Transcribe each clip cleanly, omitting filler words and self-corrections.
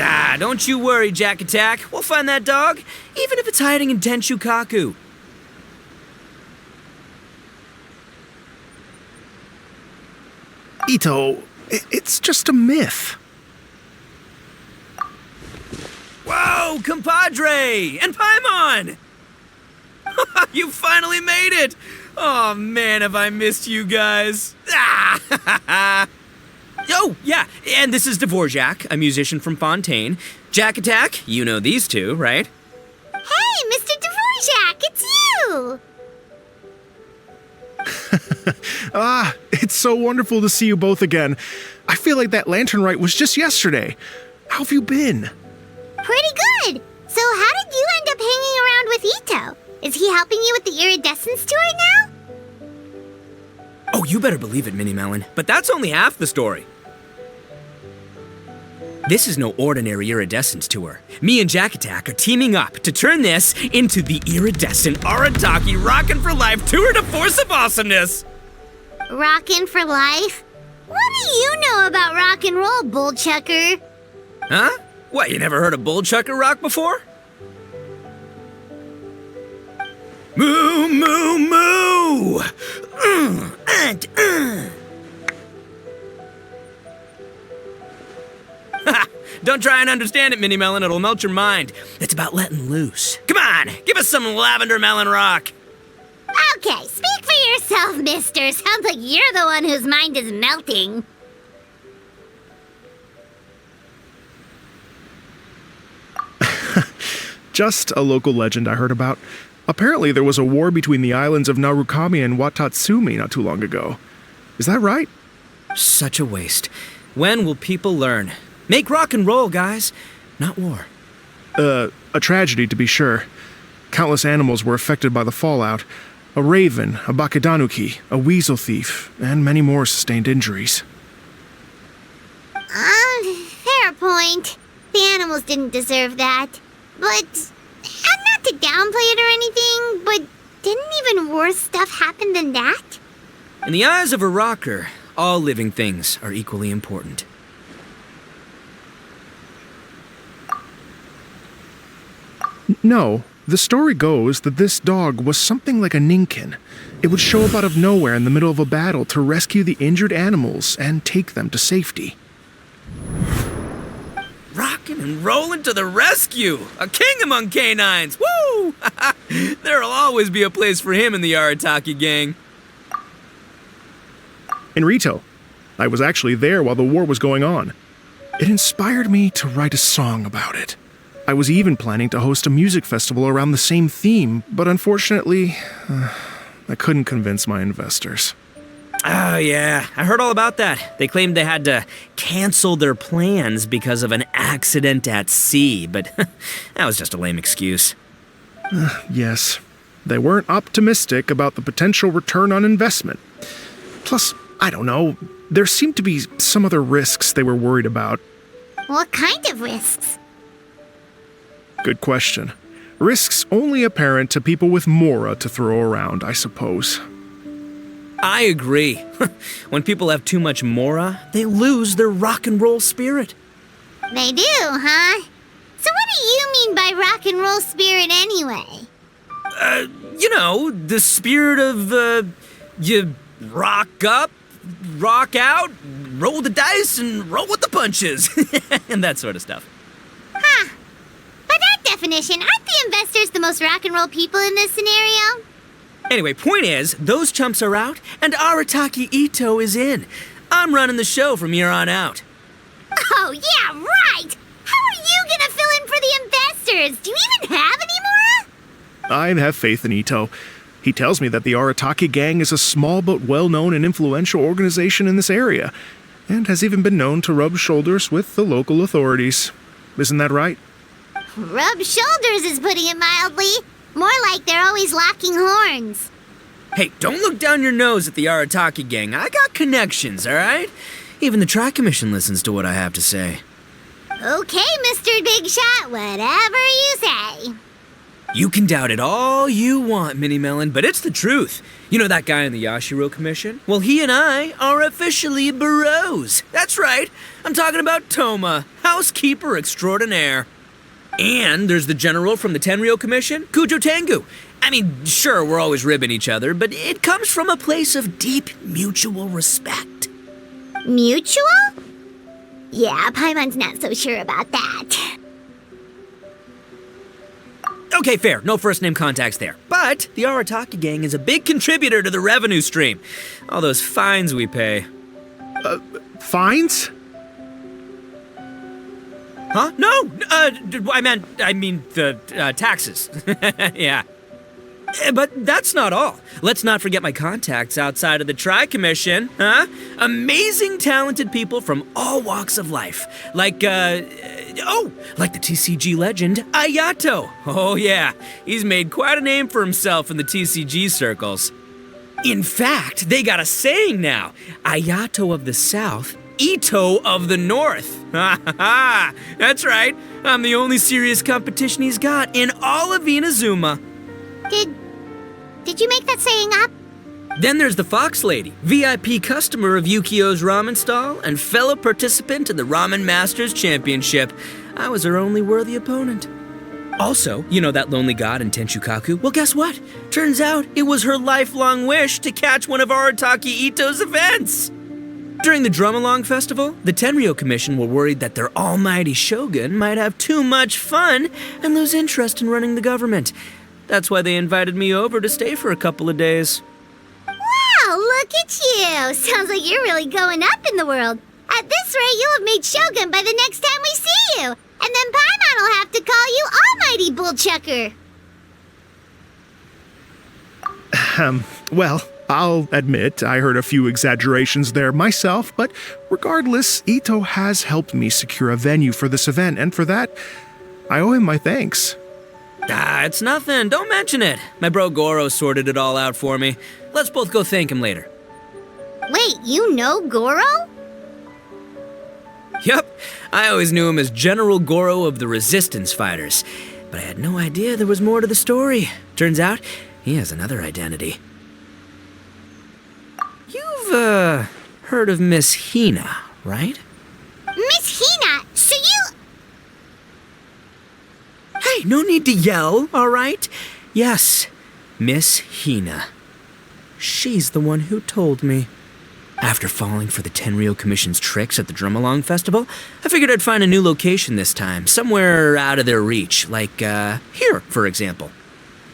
Ah, don't you worry, Jack Attack. We'll find that dog, even if it's hiding in Tenshukaku. Ito, it's just a myth. Whoa, compadre! And Paimon! You finally made it! Oh man, have I missed you guys. Ah! Oh, yeah, and this is Dvorak, a musician from Fontaine. Jack Attack, you know these two, right? Hey, Mr. Dvorak, it's you! It's so wonderful to see you both again. I feel like that lantern rite was just yesterday. How have you been? Pretty good. So how did you end up hanging around with Ito? Is he helping you with the Iridescent tour now? Oh, you better believe it, Minnie Melon. But that's only half the story. This is no ordinary Iridescent tour. Me and Jack Attack are teaming up to turn this into the Iridescent Arataki Rockin' for Life Tour de Force of Awesomeness! Rockin' for life? What do you know about rock and roll, bullchucker? Huh? What, you never heard a bullchucker rock before? Moo, moo, moo! Don't try and understand it, Minnie Melon. It'll melt your mind. It's about letting loose. Come on, give us some lavender melon rock. Okay, speak for yourself, mister. Sounds like you're the one whose mind is melting. Just a local legend I heard about. Apparently there was a war between the islands of Narukami and Watatsumi not too long ago. Is that right? Such a waste. When will people learn? Make rock and roll, guys, not war. A tragedy to be sure. Countless animals were affected by the fallout. A raven, a bakedanuki, a weasel thief, and many more sustained injuries. Fair point. The animals didn't deserve that. But, not to downplay it or anything, but didn't even worse stuff happen than that? In the eyes of a rocker, all living things are equally important. No, the story goes that this dog was something like a ninkin. It would show up out of nowhere in the middle of a battle to rescue the injured animals and take them to safety. Rockin' and rollin' to the rescue! A king among canines! Woo! There'll always be a place for him in the Arataki gang. In Rito, I was actually there while the war was going on. It inspired me to write a song about it. I was even planning to host a music festival around the same theme, but unfortunately, I couldn't convince my investors. Oh, yeah. I heard all about that. They claimed they had to cancel their plans because of an accident at sea, but that was just a lame excuse. Yes, they weren't optimistic about the potential return on investment. Plus, I don't know, there seemed to be some other risks they were worried about. What kind of risks? Good question. Risks only apparent to people with mora to throw around, I suppose. I agree. When people have too much mora, they lose their rock and roll spirit. They do, huh? So what do you mean by rock and roll spirit anyway? The spirit of, you rock up, rock out, roll the dice, and roll with the punches. And that sort of stuff. Huh. By that definition, aren't the investors the most rock and roll people in this scenario? Anyway, point is, those chumps are out, and Arataki Ito is in. I'm running the show from here on out. Oh, yeah, right! How are you gonna fill in for the investors? Do you even have any more? I have faith in Ito. He tells me that the Arataki gang is a small but well-known and influential organization in this area, and has even been known to rub shoulders with the local authorities. Isn't that right? Rub shoulders is putting it mildly. More like they're always locking horns. Hey, don't look down your nose at the Arataki gang. I got connections, all right? Even the Tri-Commission listens to what I have to say. Okay, Mr. Big Shot, whatever you say. You can doubt it all you want, Mini Melon, but it's the truth. You know that guy in the Yashiro Commission? Well, he and I are officially bros. That's right. I'm talking about Toma, housekeeper extraordinaire. And there's the general from the Tenryo Commission, Kujo Tengu. I mean, sure, we're always ribbing each other, but it comes from a place of deep mutual respect. Mutual? Yeah, Paimon's not so sure about that. Okay, fair. No first-name contacts there. But the Arataki gang is a big contributor to the revenue stream. All those fines we pay. Fines? Huh? No! I mean the taxes. Yeah. But that's not all. Let's not forget my contacts outside of the Tri-Commission, huh? Amazing, talented people from all walks of life. Like the TCG legend, Ayato. Oh yeah, he's made quite a name for himself in the TCG circles. In fact, they got a saying now. Ayato of the South, Ito of the North. Ha ha ha! That's right. I'm the only serious competition he's got in all of Inazuma. Did you make that saying up? Then there's the Fox Lady, VIP customer of Yukio's ramen stall and fellow participant in the Ramen Masters Championship. I was her only worthy opponent. Also, you know that lonely god in Tenchukaku? Well, guess what? Turns out it was her lifelong wish to catch one of Arataki Ito's events. During the Drum-Along Festival, the Tenryo Commission were worried that their almighty shogun might have too much fun and lose interest in running the government. That's why they invited me over to stay for a couple of days. Wow, look at you! Sounds like you're really going up in the world. At this rate, you'll have made Shogun by the next time we see you. And then Paimon will have to call you Almighty Bullchucker. Well, I'll admit I heard a few exaggerations there myself, but regardless, Ito has helped me secure a venue for this event, and for that, I owe him my thanks. It's nothing. Don't mention it. My bro Goro sorted it all out for me. Let's both go thank him later. Wait, you know Goro? Yup. I always knew him as General Goro of the Resistance Fighters. But I had no idea there was more to the story. Turns out, he has another identity. You've, heard of Miss Hina, right? Miss Hina, so you... Hey, no need to yell, all right? Yes, Miss Hina. She's the one who told me. After falling for the Tenryo Commission's tricks at the Drum-Along Festival, I figured I'd find a new location this time, somewhere out of their reach, like, here, for example.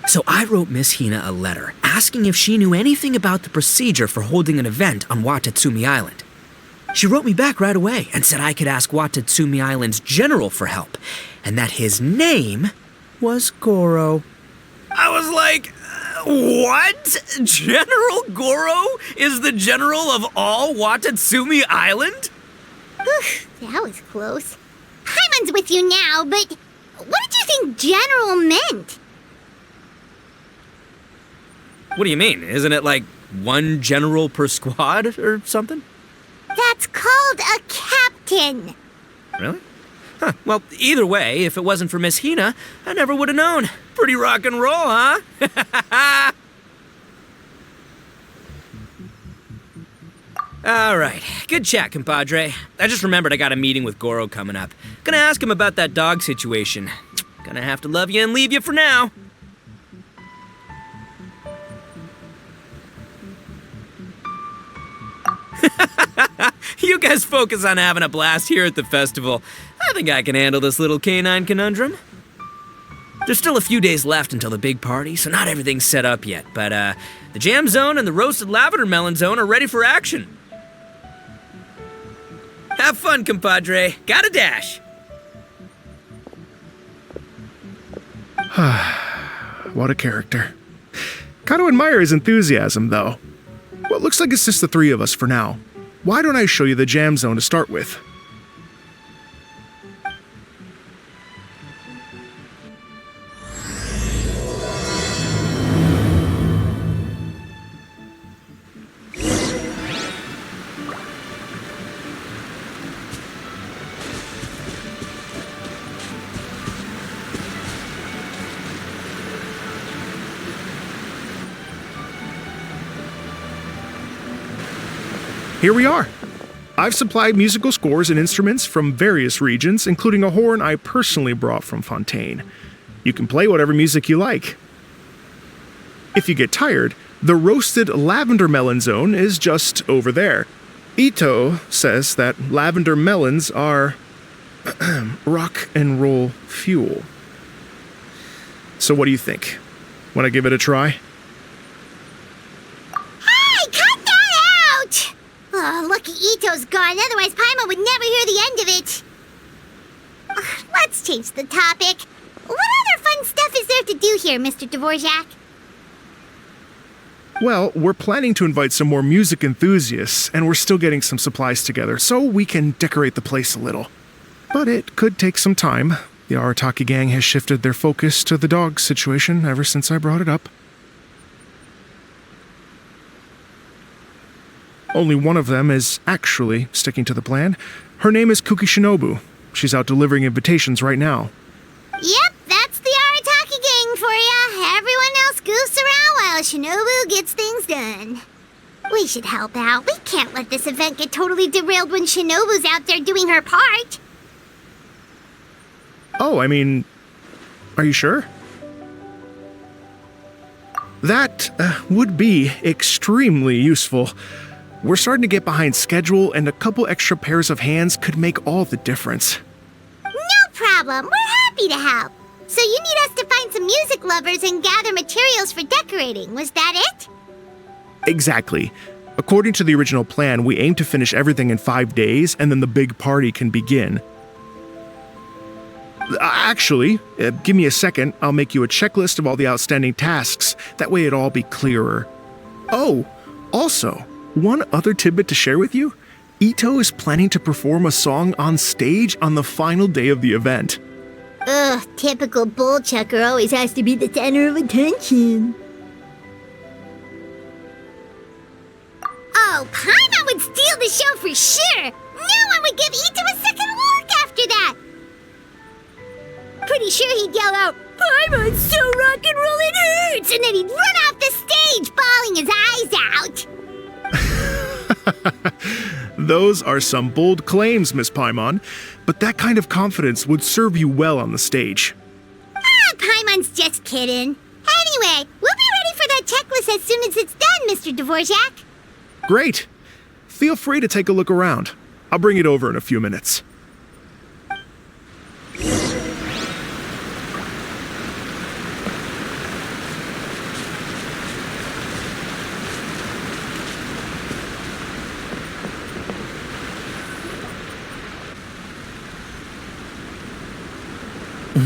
So I wrote Miss Hina a letter, asking if she knew anything about the procedure for holding an event on Watatsumi Island. She wrote me back right away and said I could ask Watatsumi Island's general for help, and that his name was Goro. I was like, what? General Goro is the general of all Watatsumi Island? That was close. Paimon's with you now, but what did you think general meant? What do you mean? Isn't it like one general per squad or something? That's called a captain. Really? Huh. Well, either way, if it wasn't for Miss Hina, I never would have known. Pretty rock and roll, huh? All right. Good chat, compadre. I just remembered I got a meeting with Goro coming up. Gonna ask him about that dog situation. Gonna have to love you and leave you for now. You guys focus on having a blast here at the festival. I think I can handle this little canine conundrum. There's still a few days left until the big party, so not everything's set up yet, but the jam zone and the roasted lavender melon zone are ready for action. Have fun, compadre. Gotta dash. What a character. Gotta admire his enthusiasm, though. Well, it looks like it's just the three of us for now. Why don't I show you the jam zone to start with? here we are. I've supplied musical scores and instruments from various regions, including a horn I personally brought from Fontaine. You can play whatever music you like. If you get tired, the roasted lavender melon zone is just over there. Ito says that lavender melons are rock and roll fuel. So what do you think? Want to give it a try? Hey, cut that out! Oh, lucky Ito's gone, otherwise Paimon would never hear the end of it. Ugh, let's change the topic. What other fun stuff is there to do here, Mr. Dvorak? Well, we're planning to invite some more music enthusiasts, and we're still getting some supplies together, so we can decorate the place a little. But it could take some time. The Arataki gang has shifted their focus to the dog situation ever since I brought it up. Only one of them is actually sticking to the plan. Her name is Kuki Shinobu. She's out delivering invitations right now. Yep, that's the Arataki gang for ya. Everyone else goofs around while Shinobu gets things done. We should help out. We can't let this event get totally derailed when Shinobu's out there doing her part. Oh, I mean, are you sure? That would be extremely useful. We're starting to get behind schedule, and a couple extra pairs of hands could make all the difference. No problem. We're happy to help. So you need us to find some music lovers and gather materials for decorating. Was that it? Exactly. According to the original plan, we aim to finish everything in 5 days, and then the big party can begin. Actually, give me a second. I'll make you a checklist of all the outstanding tasks. That way it'll all be clearer. Oh, also, one other tidbit to share with you. Ito is planning to perform a song on stage on the final day of the event. Ugh, typical bullchucker always has to be the center of attention. Oh, Paimon would steal the show for sure. No one would give Ito a second look after that. Pretty sure he'd yell out, "Paimon's so rock and roll it hurts!" And then he'd run off the stage, bawling his eyes out. Those are some bold claims, Miss Paimon, but that kind of confidence would serve you well on the stage. Ah, Paimon's just kidding. Anyway, we'll be ready for that checklist as soon as it's done, Mr. Dvorak. Great. Feel free to take a look around. I'll bring it over in a few minutes.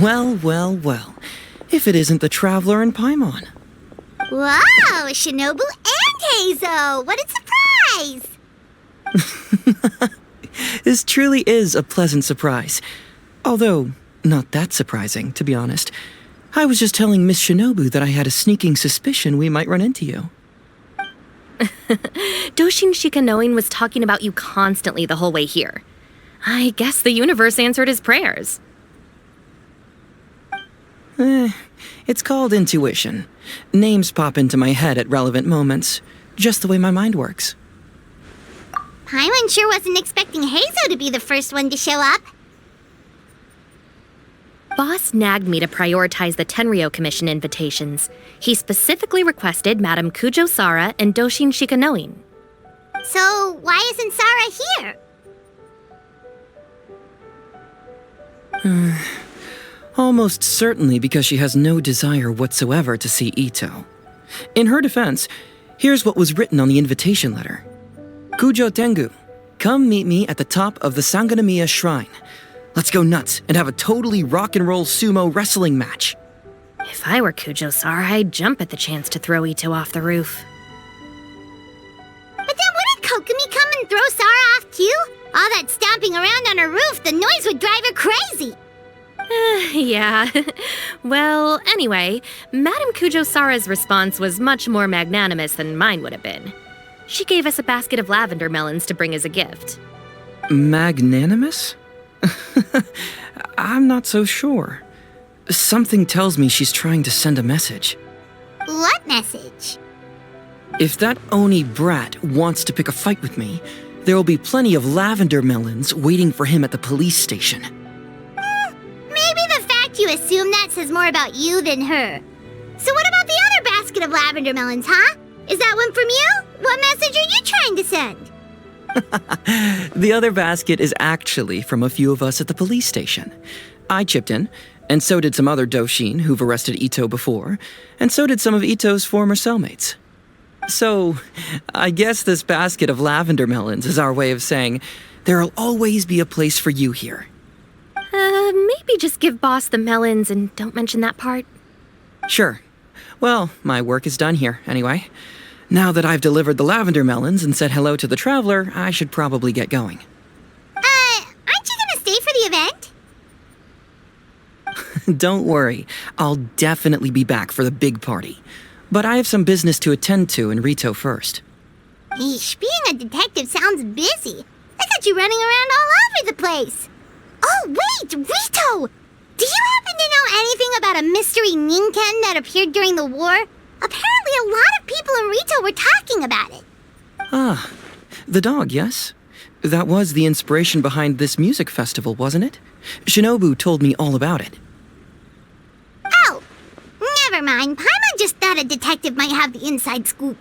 Well, well, well. If it isn't the Traveler and Paimon. Wow, Shinobu and Heizo! What a surprise! This truly is a pleasant surprise. Although, not that surprising, to be honest. I was just telling Miss Shinobu that I had a sneaking suspicion we might run into you. Doshin Shikanoin was talking about you constantly the whole way here. I guess the universe answered his prayers. It's called intuition. Names pop into my head at relevant moments, just the way my mind works. Paimon sure wasn't expecting Heizo to be the first one to show up. Boss nagged me to prioritize the Tenryo Commission invitations. He specifically requested Madame Kujo Sara and Doshin Shikanoin. So, why isn't Sara here? Almost certainly because she has no desire whatsoever to see Ito. In her defense, here's what was written on the invitation letter. Kujo Tengu, come meet me at the top of the Sanganamiya Shrine. Let's go nuts and have a totally rock and roll sumo wrestling match. If I were Kujo Sara, I'd jump at the chance to throw Ito off the roof. But then wouldn't Kokumi come and throw Sara off too? All that stomping around on her roof, the noise would drive her crazy. Yeah. Well, anyway, Madame Kujo Sara's response was much more magnanimous than mine would have been. She gave us a basket of lavender melons to bring as a gift. Magnanimous? I'm not so sure. Something tells me she's trying to send a message. What message? If that Oni brat wants to pick a fight with me, there will be plenty of lavender melons waiting for him at the police station. Maybe the fact you assume that says more about you than her. So what about the other basket of lavender melons, huh? Is that one from you? What message are you trying to send? The other basket is actually from a few of us at the police station. I chipped in, and so did some other Doshin who've arrested Ito before, and so did some of Ito's former cellmates. So, I guess this basket of lavender melons is our way of saying, there'll always be a place for you here. Maybe just give Boss the melons and don't mention that part. Sure. Well, my work is done here, anyway. Now that I've delivered the lavender melons and said hello to the traveler, I should probably get going. Aren't you gonna stay for the event? Don't worry, I'll definitely be back for the big party. But I have some business to attend to in Rito first. Eesh, being a detective sounds busy. I got you running around all over the place. Oh, wait, Rito! Do you happen to know anything about a mystery Ninken that appeared during the war? Apparently a lot of people in Rito were talking about it. Ah, the dog, yes? That was the inspiration behind this music festival, wasn't it? Shinobu told me all about it. Oh, never mind. Paimon just thought a detective might have the inside scoop.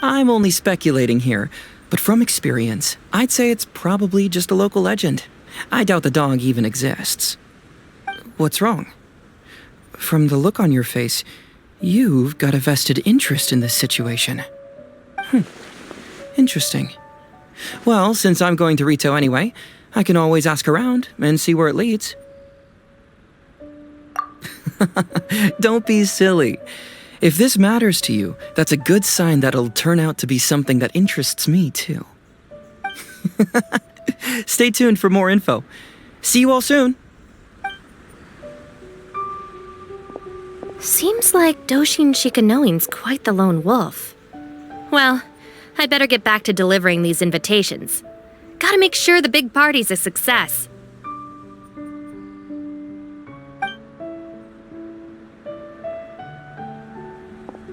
I'm only speculating here, but from experience, I'd say it's probably just a local legend. I doubt the dog even exists. What's wrong? From the look on your face, you've got a vested interest in this situation. Interesting. Well, since I'm going to Rito anyway, I can always ask around and see where it leads. Don't be silly. If this matters to you, that's a good sign that it'll turn out to be something that interests me too. Stay tuned for more info. See you all soon. Seems like Doshin Shikanoin's quite the lone wolf. Well, I'd better get back to delivering these invitations. Gotta make sure the big party's a success.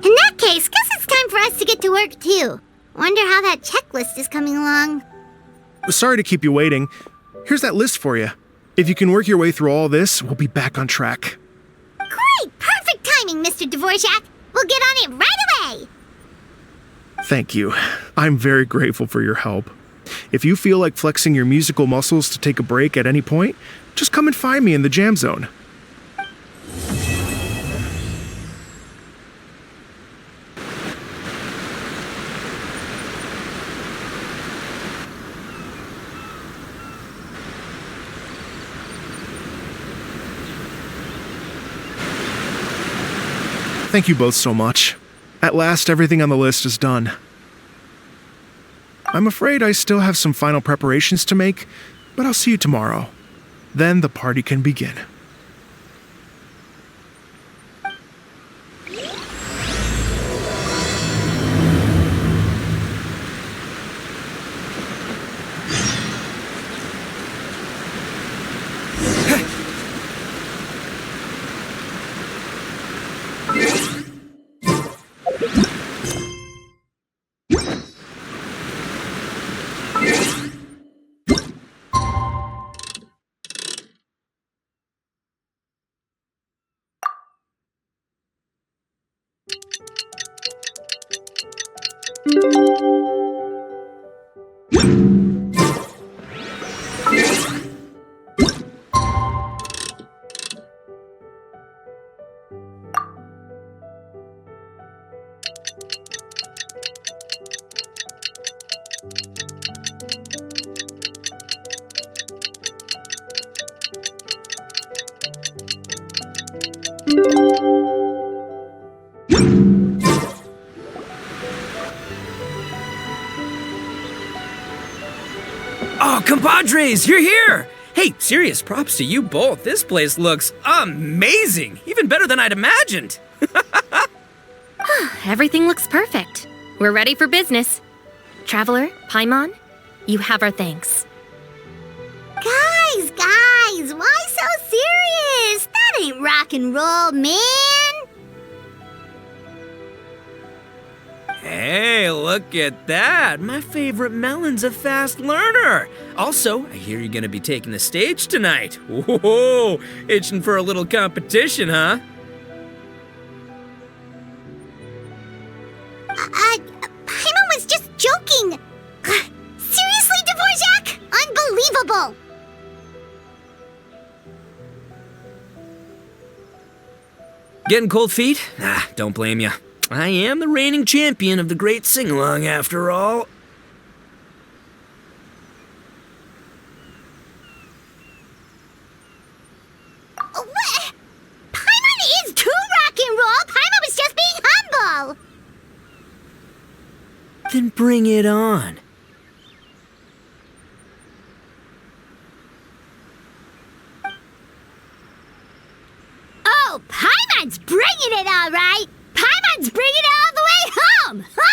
In that case, guess it's time for us to get to work too. Wonder how that checklist is coming along. Sorry to keep you waiting. Here's that list for you. If you can work your way through all this, we'll be back on track. Great! Perfect timing, Mr. Dvorak. We'll get on it right away! Thank you. I'm very grateful for your help. If you feel like flexing your musical muscles to take a break at any point, just come and find me in the jam zone. Thank you both so much. At last, everything on the list is done. I'm afraid I still have some final preparations to make, but I'll see you tomorrow. Then the party can begin. Oh, compadres, you're here! Hey, serious props to you both. This place looks amazing! Even better than I'd imagined! Everything looks perfect. We're ready for business. Traveler, Paimon, you have our thanks. Guys, why so serious? That ain't rock and roll, man! Hey, look look at that. My favorite melon's a fast learner. Also, I hear you're gonna be taking the stage tonight. Whoa, itching for a little competition, huh? Paimon was just joking. Seriously, Dvorak? Unbelievable. Getting cold feet? Don't blame ya. I am the reigning champion of the great sing-along after all. What? Paimon is too rock and roll. Paimon was just being humble. Then bring it on. Oh, Paimon's bringing it all right. Paimon's bringing it all the way home. Ha!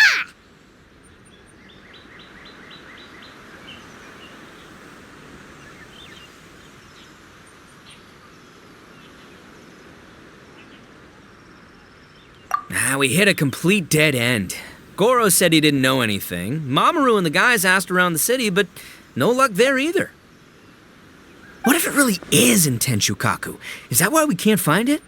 We hit a complete dead end. Goro said he didn't know anything. Mamoru and the guys asked around the city, but no luck there either. What if it really is in Tenshukaku? Is that why we can't find it?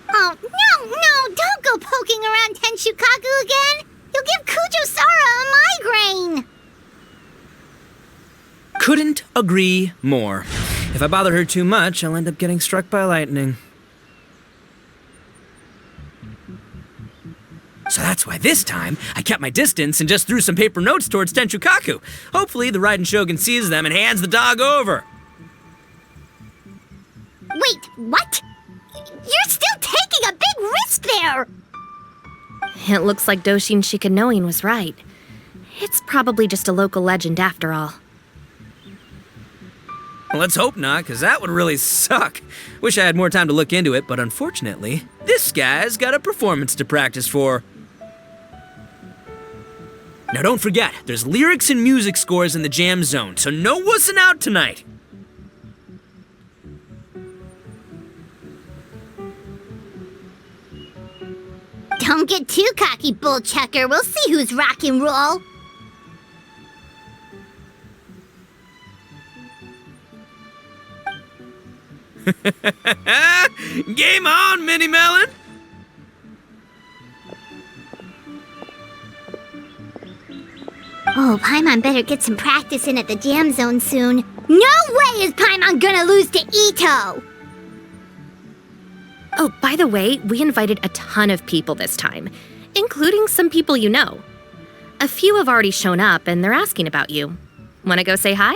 Oh, no, don't go poking around Tenshukaku again. You'll give Kujo-Sara a migraine. Couldn't agree more. If I bother her too much, I'll end up getting struck by lightning. So that's why this time, I kept my distance and just threw some paper notes towards Tenshukaku. Hopefully, the Raiden Shogun sees them and hands the dog over. Wait, what? You're still taking a big risk there! It looks like Doshin Shikanoin was right. It's probably just a local legend after all. Well, let's hope not, because that would really suck. Wish I had more time to look into it, but unfortunately, this guy's got a performance to practice for. Now don't forget, there's lyrics and music scores in the jam zone, so no wussing out tonight. Don't get too cocky, bullchucker. We'll see who's rock and roll. Game on, Mini Melon! Oh, Paimon better get some practice in at the jam zone soon. No way is Paimon gonna lose to Ito! Oh, by the way, we invited a ton of people this time, including some people you know. A few have already shown up and they're asking about you. Wanna go say hi?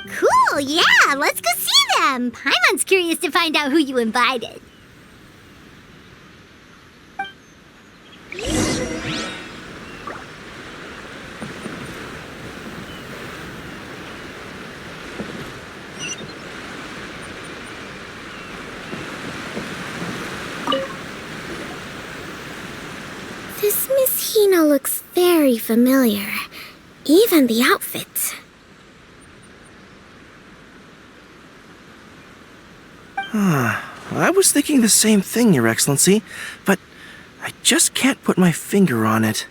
Cool, yeah, let's go see them. Paimon's curious to find out who you invited. This Miss Hina looks very familiar. Even the outfit. I was thinking the same thing, Your Excellency, but I just can't put my finger on it.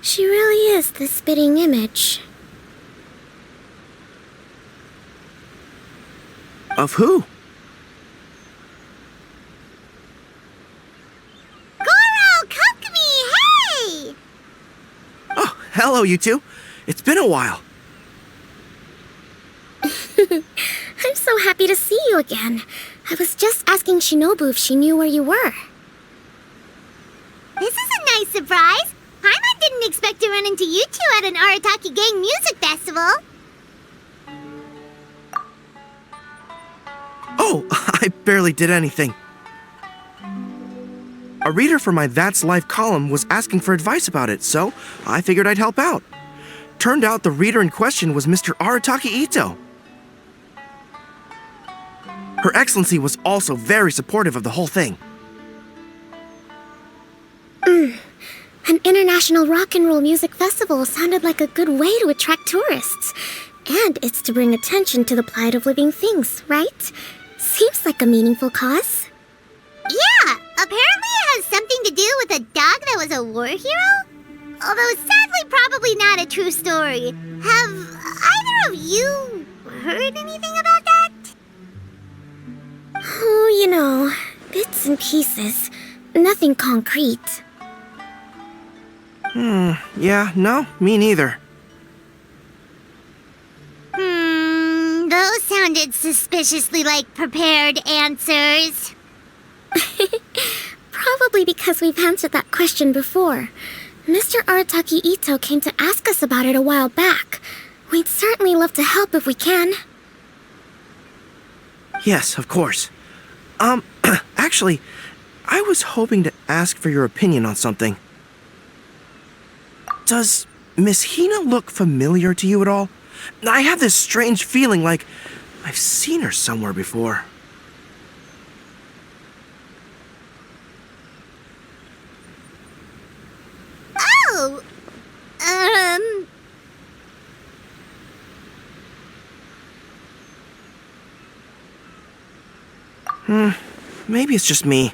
She really is the spitting image. Of who? Goro, come to me, hey! Oh, hello, you two. It's been a while. I'm so happy to see you again. I was just asking Shinobu if she knew where you were. This is a nice surprise. Paimon didn't expect to run into you two at an Arataki Gang music festival. Oh, I barely did anything. A reader for my That's Life column was asking for advice about it, so I figured I'd help out. Turned out the reader in question was Mr. Arataki Ito. Her Excellency was also very supportive of the whole thing. An international rock and roll music festival sounded like a good way to attract tourists. And it's to bring attention to the plight of living things, right? Seems like a meaningful cause. Yeah, apparently it has something something to do with a dog that was a war hero? Although sadly probably not a true story. Have either of you heard anything about that? Oh, bits and pieces. Nothing concrete. Yeah, no, me neither. Those sounded suspiciously like prepared answers. Probably because we've answered that question before. Mr. Arataki Ito came to ask us about it a while back. We'd certainly love to help if we can. Yes, of course. Actually, I was hoping to ask for your opinion on something. Does Miss Hina look familiar to you at all? I have this strange feeling like I've seen her somewhere before. Oh! Maybe it's just me.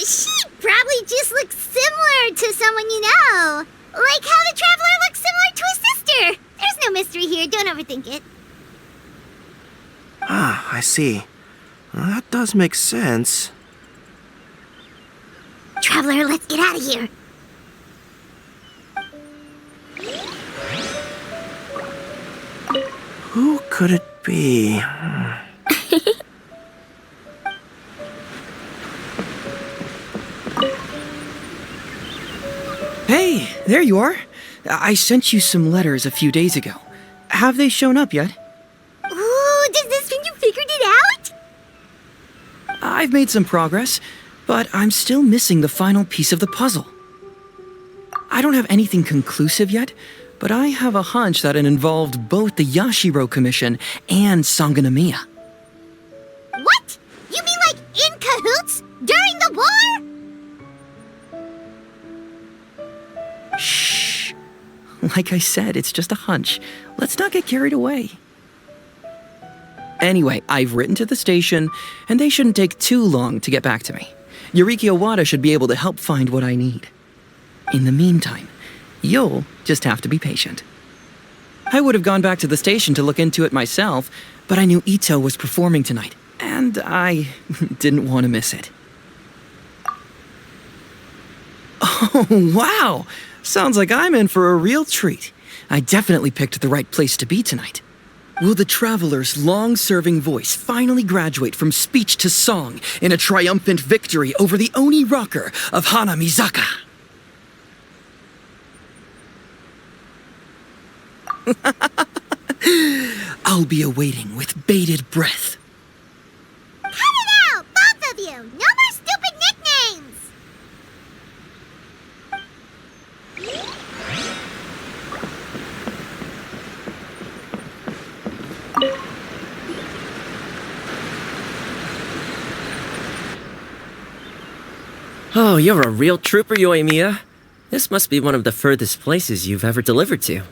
She probably just looks similar to someone you know. Like how the Traveler looks similar to his sister. There's no mystery here, don't overthink it. Ah, I see. Well, that does make sense. Traveler, let's get out of here. Who could it be? Hey, there you are. I sent you some letters a few days ago. Have they shown up yet? Ooh, does this mean you figured it out? I've made some progress, but I'm still missing the final piece of the puzzle. I don't have anything conclusive yet, but I have a hunch that it involved both the Yashiro Commission and Sangonomiya. What? You mean like in cahoots? During the war? Shh. Like I said, it's just a hunch. Let's not get carried away. Anyway, I've written to the station, and they shouldn't take too long to get back to me. Yuriki Owada should be able to help find what I need. In the meantime, you'll just have to be patient. I would have gone back to the station to look into it myself, but I knew Ito was performing tonight, and I didn't want to miss it. Oh, wow! Sounds like I'm in for a real treat. I definitely picked the right place to be tonight. Will the Traveler's long-serving voice finally graduate from speech to song in a triumphant victory over the Oni rocker of Hanamizaka? I'll be awaiting with bated breath. Cut it out, both of you! No more stupid nicknames! Oh, you're a real trooper, Yoimiya. This must be one of the furthest places you've ever delivered to.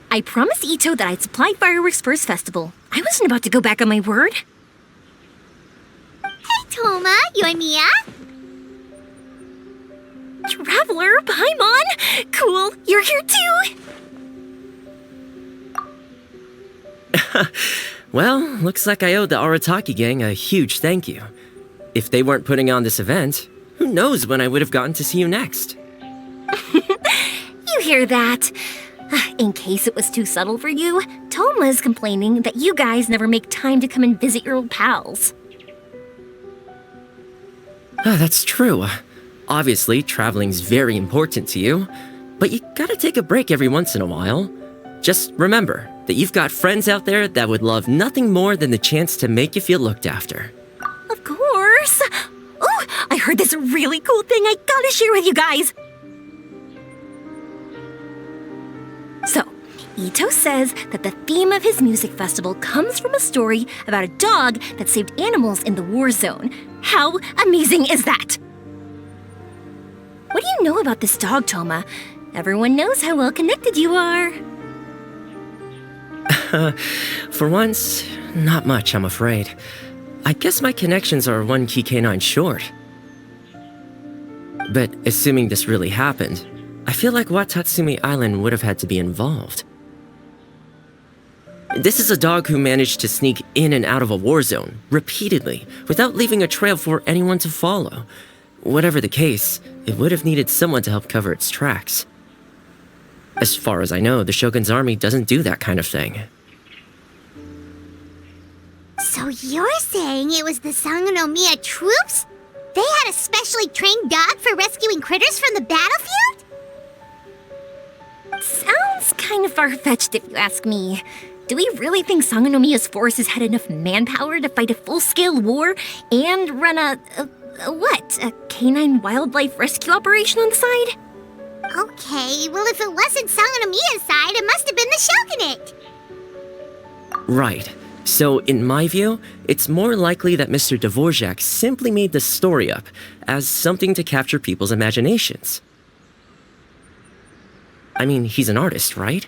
I promised Ito that I'd supply fireworks for his festival. I wasn't about to go back on my word. Hey, Toma, Yoimiya. Traveler, Paimon! Cool, you're here too! Well, looks like I owe the Arataki gang a huge thank you. If they weren't putting on this event, who knows when I would have gotten to see you next. You hear that? In case it was too subtle for you, Toma's complaining that you guys never make time to come and visit your old pals. That's true. Obviously, traveling's very important to you, but you gotta take a break every once in a while. Just remember that you've got friends out there that would love nothing more than the chance to make you feel looked after. Of course! Oh, I heard this really cool thing I gotta share with you guys! So, Ito says that the theme of his music festival comes from a story about a dog that saved animals in the war zone. How amazing is that? What do you know about this dog, Toma? Everyone knows how well connected you are. For once, not much, I'm afraid. I guess my connections are one key canine short. But assuming this really happened, I feel like Watatsumi Island would have had to be involved. This is a dog who managed to sneak in and out of a war zone, repeatedly, without leaving a trail for anyone to follow. Whatever the case, it would have needed someone to help cover its tracks. As far as I know, the Shogun's army doesn't do that kind of thing. So you're saying it was the Sangonomiya troops? They had a specially trained dog for rescuing critters from the battlefield? Sounds kind of far-fetched if you ask me. Do we really think Sangonomiya's forces had enough manpower to fight a full-scale war and run a canine wildlife rescue operation on the side? Okay, well if it wasn't Sangonomiya's side, it must have been the Shogunate. Right. So, in my view, it's more likely that Mr. Dvorak simply made the story up as something to capture people's imaginations. I mean, he's an artist, right?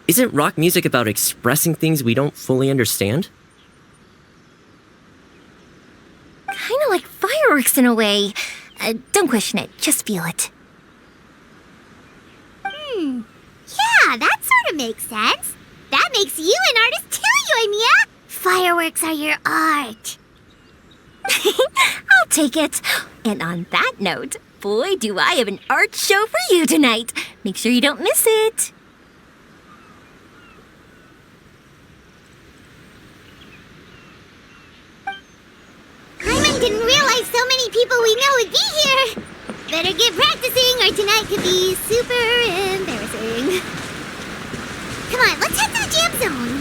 Isn't rock music about expressing things we don't fully understand? Kinda like fireworks in a way. Don't question it, just feel it. Yeah, that sort of makes sense. That makes you an artist too, Yoimiya. Fireworks are your art. I'll take it. And on that note, boy, do I have an art show for you tonight. Make sure you don't miss it. Paimon didn't realize so many people we know would be here. Better get practicing or tonight could be super embarrassing. Come on, let's head to the jam zone.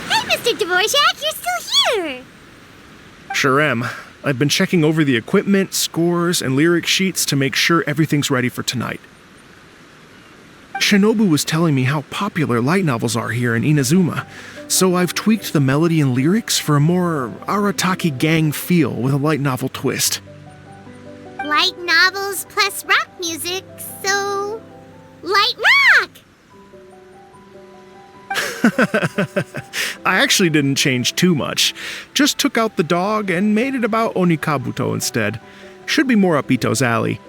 Hey, Mr. Dvorak, you're still here. Sure am. I've been checking over the equipment, scores, and lyric sheets to make sure everything's ready for tonight. Shinobu was telling me how popular light novels are here in Inazuma, so I've tweaked the melody and lyrics for a more Arataki gang feel with a light novel twist. Light novels plus rock music, so... light rock! I actually didn't change too much. Just took out the dog and made it about Onikabuto instead. Should be more up Ito's alley.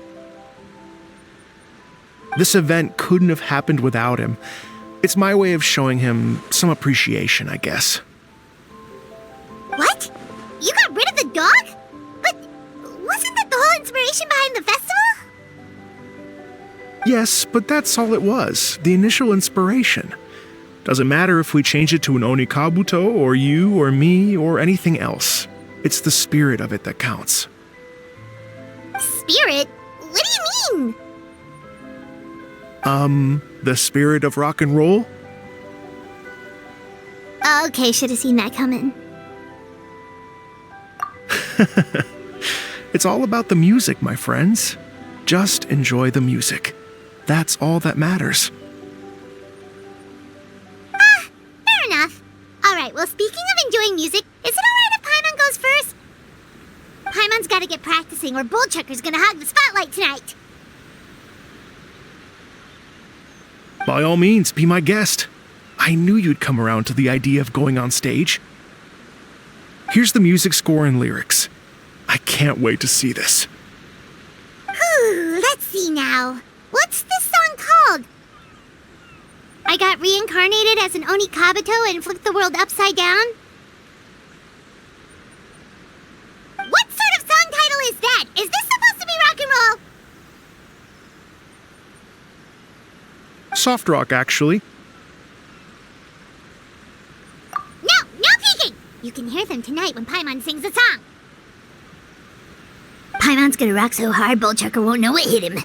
This event couldn't have happened without him. It's my way of showing him some appreciation, I guess. What? You got rid of the dog? But wasn't that the whole inspiration behind the festival? Yes, but that's all it was, the initial inspiration. Doesn't matter if we change it to an Onikabuto, or you, or me, or anything else. It's the spirit of it that counts. Spirit? What do you mean? The spirit of rock and roll? Okay, should have seen that coming. It's all about the music, my friends. Just enjoy the music. That's all that matters. Fair enough. Alright, well, speaking of enjoying music, is it alright if Paimon goes first? Paimon's gotta get practicing or Bullchucker's gonna hog the spotlight tonight. By all means, be my guest. I knew you'd come around to the idea of going on stage. Here's the music score and lyrics. I can't wait to see this. Ooh, let's see now. What's this song called? I got reincarnated as an Onikabuto and flipped the world upside down? What sort of song title is that? Is this supposed to be rock and roll? Soft rock, actually. No peeking! You can hear them tonight when Paimon sings a song. Paimon's gonna rock so hard, Bullchucker won't know what hit him.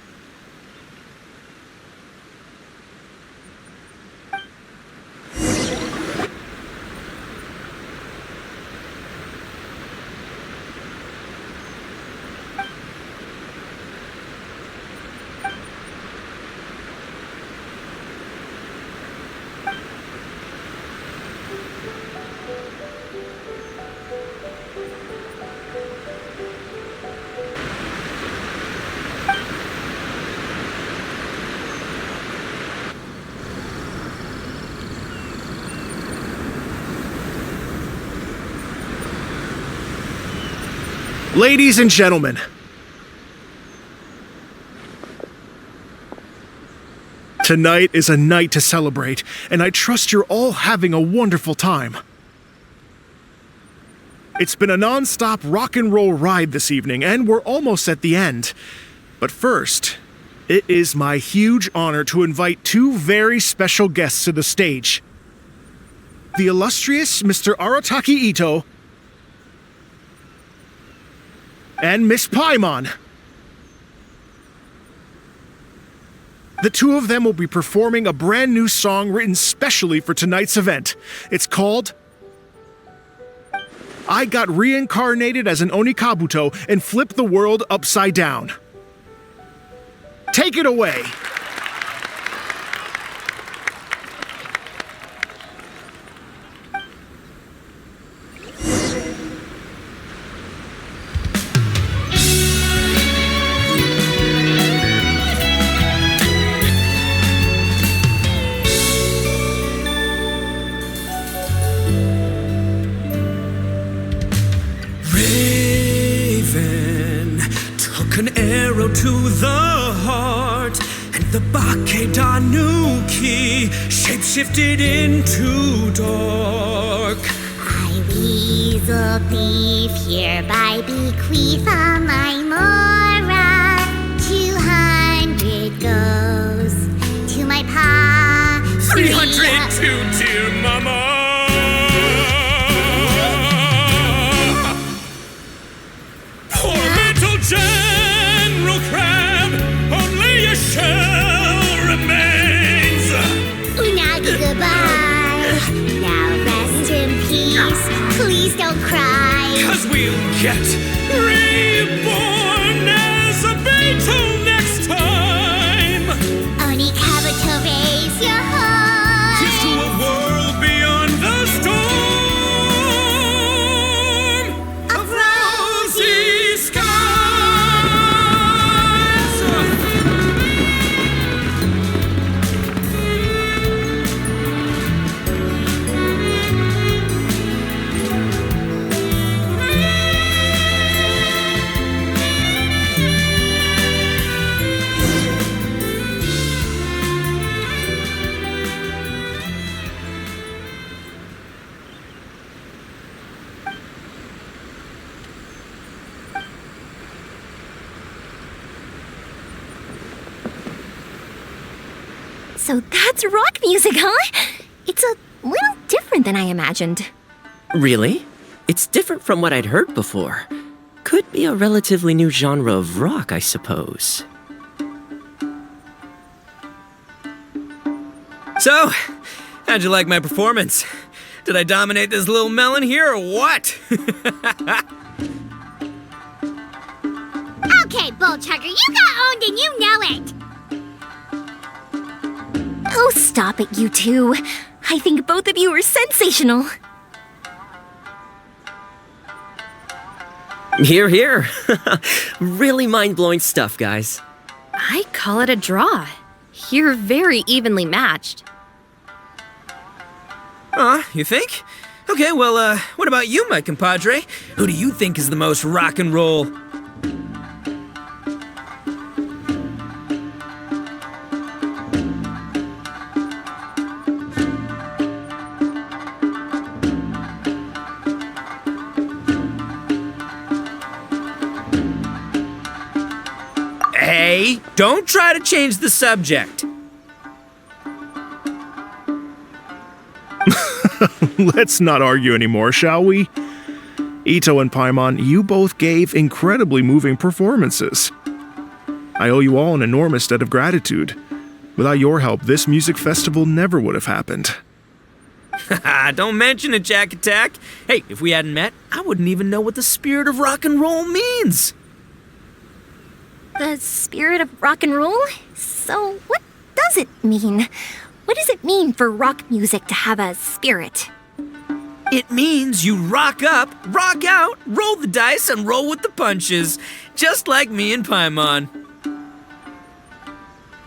Ladies and gentlemen, tonight is a night to celebrate, and I trust you're all having a wonderful time. It's been a non-stop rock and roll ride this evening, and we're almost at the end. But first, it is my huge honor to invite two very special guests to the stage. The illustrious Mr. Arataki Ito and Miss Paimon. The two of them will be performing a brand new song written specially for tonight's event. It's called I Got Reincarnated as an Onikabuto and Flipped the World Upside Down. Take it away! An arrow to the heart, and the Bakedanuki shapeshifted into dark. I, weasel thief, hereby bequeath on my Mora. 200 goes to my pa. 300 to dear mama. Poor little General Crab, only a shell remains. Unagi, goodbye. Now rest in peace. Please don't cry. 'Cause we'll get reborn as a beetle next time. Onikabuto, raise your heart. Here's to a world beyond the storm of rosy skies. So that's rock music, huh? It's a little different than I imagined. Really? It's different from what I'd heard before. Could be a relatively new genre of rock, I suppose. So, how'd you like my performance? Did I dominate this little melon here or what? Okay, Bullchugger, you got owned and you know it. Oh, stop it, you two. I think both of you are sensational. Hear, hear. Really mind-blowing stuff, guys. I call it a draw. You're very evenly matched. You think? Okay, well, what about you, my compadre? Who do you think is the most rock and roll? Hey, don't try to change the subject. Let's not argue anymore, shall we? Ito and Paimon, you both gave incredibly moving performances. I owe you all an enormous debt of gratitude. Without your help, this music festival never would have happened. Don't mention it, Jack Attack. Hey, if we hadn't met, I wouldn't even know what the spirit of rock and roll means. The spirit of rock and roll? So, what does it mean? What does it mean for rock music to have a spirit? It means you rock up, rock out, roll the dice, and roll with the punches. Just like me and Paimon.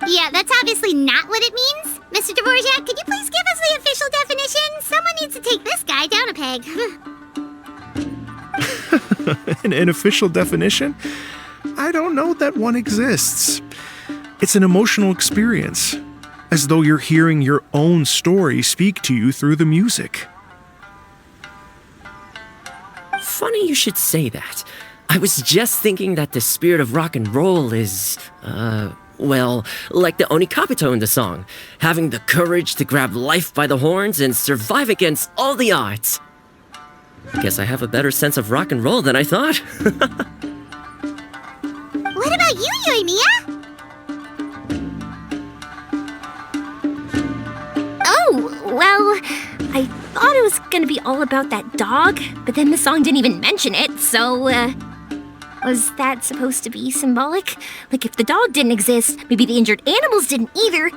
Yeah, that's obviously not what it means. Mr. Dvorak, could you please give us the official definition? Someone needs to take this guy down a peg. An official definition? I don't know that one exists. It's an emotional experience, as though you're hearing your own story speak to you through the music. Funny you should say that. I was just thinking that the spirit of rock and roll is, well, like the Onikapito in the song, having the courage to grab life by the horns and survive against all the odds. Guess I have a better sense of rock and roll than I thought. What about you, Yoimiya? Oh, well, I thought it was gonna be all about that dog, but then the song didn't even mention it, so, was that supposed to be symbolic? Like, if the dog didn't exist, maybe the injured animals didn't either.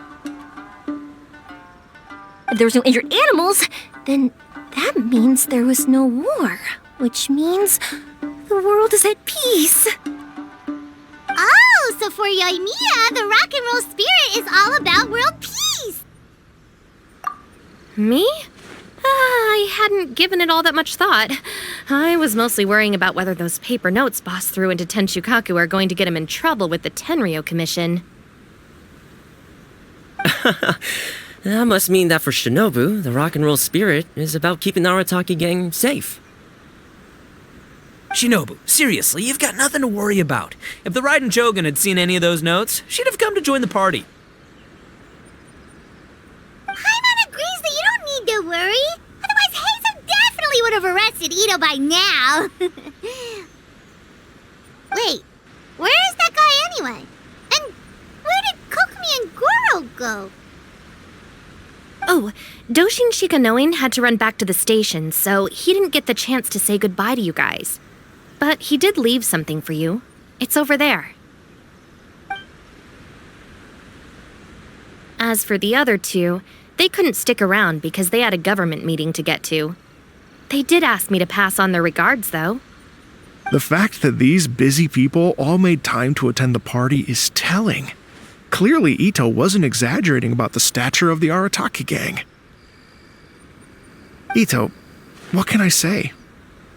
If there was no injured animals, then that means there was no war, which means the world is at peace. Oh, so for Yoimiya, the rock and roll spirit is all about world peace. Me? I hadn't given it all that much thought. I was mostly worrying about whether those paper notes Boss threw into Tenshukaku are going to get him in trouble with the Tenryo Commission. That must mean that for Shinobu, the rock and roll spirit is about keeping the Arataki gang safe. Shinobu, seriously, you've got nothing to worry about. If the Raiden Shogun had seen any of those notes, she'd have come to join the party. Paimon agrees that you don't need to worry. Otherwise, Heizo definitely would have arrested Ito by now. Wait, where is that guy anyway? And where did Kokumi and Goro go? Oh, Doshin Shikanoin had to run back to the station, so he didn't get the chance to say goodbye to you guys. But he did leave something for you. It's over there. As for the other two, they couldn't stick around because they had a government meeting to get to. They did ask me to pass on their regards, though. The fact that these busy people all made time to attend the party is telling. Clearly, Ito wasn't exaggerating about the stature of the Arataki gang. Ito, what can I say?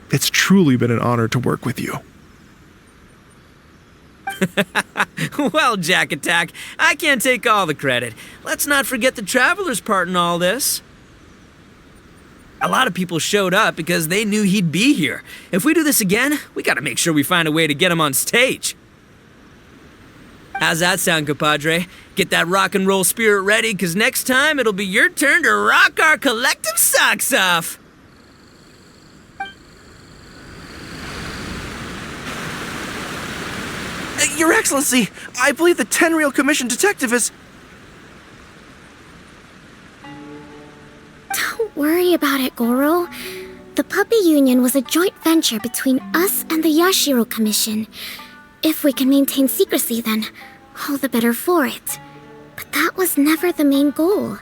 It's truly been an honor to work with you. Well, Jack Attack, I can't take all the credit. Let's not forget the Traveler's part in all this. A lot of people showed up because they knew he'd be here. If we do this again, we gotta make sure we find a way to get him on stage. How's that sound, compadre? Get that rock and roll spirit ready, because next time it'll be your turn to rock our collective socks off. Your Excellency, I believe the Tenryo Commission detective is... Don't worry about it, Goro. The Puppy Union was a joint venture between us and the Yashiro Commission. If we can maintain secrecy, then all the better for it. But that was never the main goal.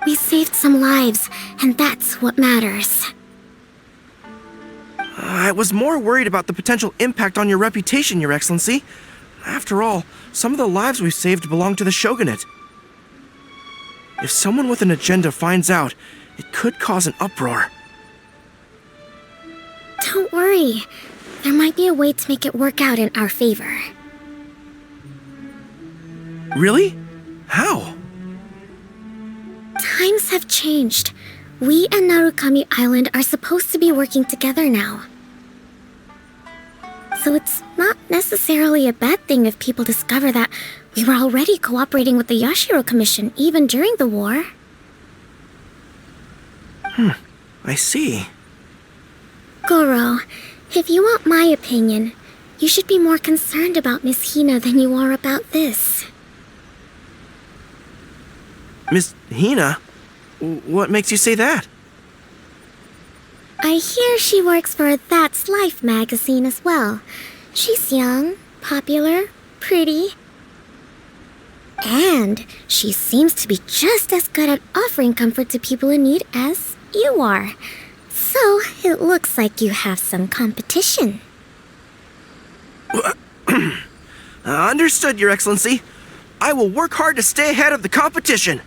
We saved some lives, and that's what matters. I was more worried about the potential impact on your reputation, Your Excellency. After all, some of the lives we've saved belong to the Shogunate. If someone with an agenda finds out, it could cause an uproar. Don't worry. There might be a way to make it work out in our favor. Really? How? Times have changed. We and Narukami Island are supposed to be working together now. So it's not necessarily a bad thing if people discover that we were already cooperating with the Yashiro Commission even during the war. I see. Goro, if you want my opinion, you should be more concerned about Miss Hina than you are about this. Miss Hina? What makes you say that? I hear she works for That's Life magazine as well. She's young, popular, pretty. And she seems to be just as good at offering comfort to people in need as you are. So it looks like you have some competition. Understood, Your Excellency. I will work hard to stay ahead of the competition.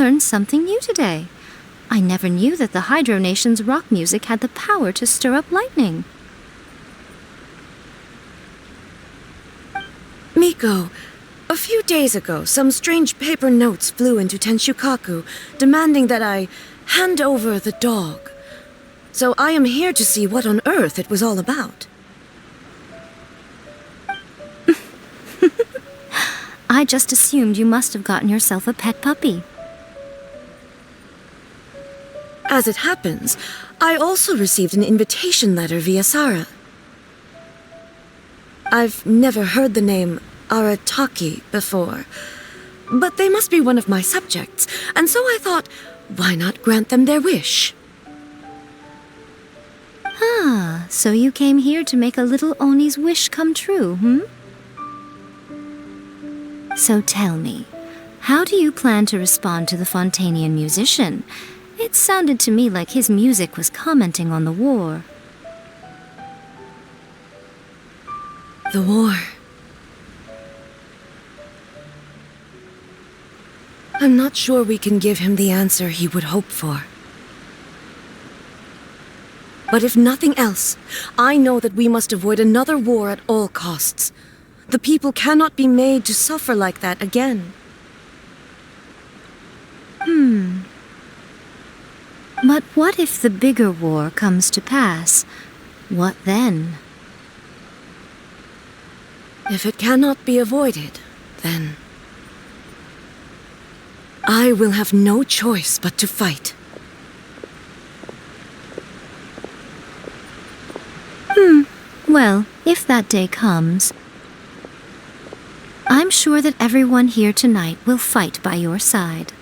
learned something new today. I never knew that the Hydro Nation's rock music had the power to stir up lightning. Miko, a few days ago, some strange paper notes flew into Tenshukaku, demanding that I hand over the dog. So I am here to see what on earth it was all about. I just assumed you must have gotten yourself a pet puppy. As it happens, I also received an invitation letter via Sarah. I've never heard the name Arataki before, but they must be one of my subjects, and so I thought, why not grant them their wish? Ah, so you came here to make a little Oni's wish come true, So tell me, how do you plan to respond to the Fontanian musician? It sounded to me like his music was commenting on the war. The war. I'm not sure we can give him the answer he would hope for. But if nothing else, I know that we must avoid another war at all costs. The people cannot be made to suffer like that again. But what if the bigger war comes to pass? What then? If it cannot be avoided, then I will have no choice but to fight. Well, if that day comes, I'm sure that everyone here tonight will fight by your side.